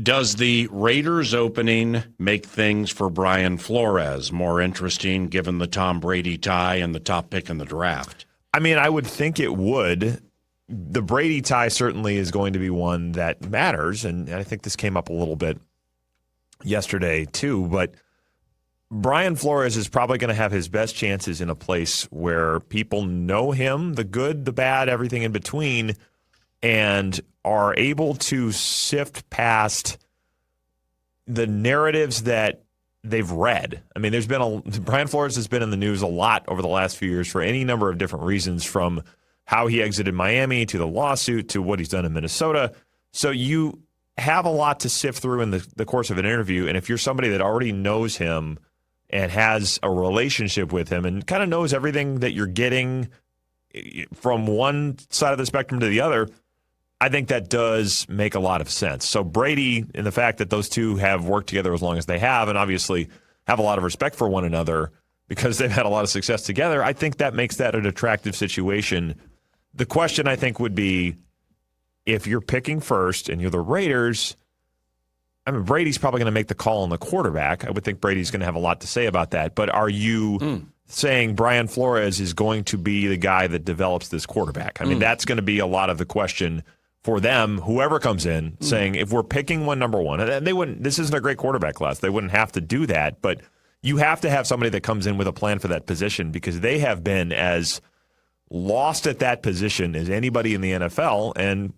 Does the Raiders opening make things for Brian Flores more interesting given the Tom Brady tie and the top pick in the draft? I mean, I would think it would. The Brady tie certainly is going to be one that matters, and I think this came up a little bit yesterday too, but Brian Flores is probably going to have his best chances in a place where people know him, the good, the bad, everything in between, and are able to sift past the narratives that they've read. I mean, Brian Flores has been in the news a lot over the last few years for any number of different reasons, from how he exited Miami to the lawsuit to what he's done in Minnesota. So you have a lot to sift through in the course of an interview, and if you're somebody that already knows him and has a relationship with him and kind of knows everything that you're getting from one side of the spectrum to the other, I think that does make a lot of sense. So Brady, and the fact that those two have worked together as long as they have, and obviously have a lot of respect for one another because they've had a lot of success together, I think that makes that an attractive situation. The question, I think, would be, if you're picking first and you're the Raiders, I mean, Brady's probably going to make the call on the quarterback. I would think Brady's going to have a lot to say about that. But are you saying Brian Flores is going to be the guy that develops this quarterback? I mean, that's going to be a lot of the question for them, whoever comes in, saying if we're picking one number one, and they wouldn't, this isn't a great quarterback class. They wouldn't have to do that, but you have to have somebody that comes in with a plan for that position, because they have been as lost at that position as anybody in the NFL, and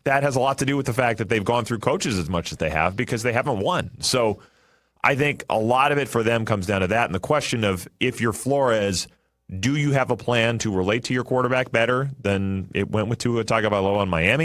that has a lot to do with the fact that they've gone through coaches as much as they have because they haven't won. So I think a lot of it for them comes down to that. And the question of, if you're Flores, do you have a plan to relate to your quarterback better than it went with Tua Tagovailoa in Miami?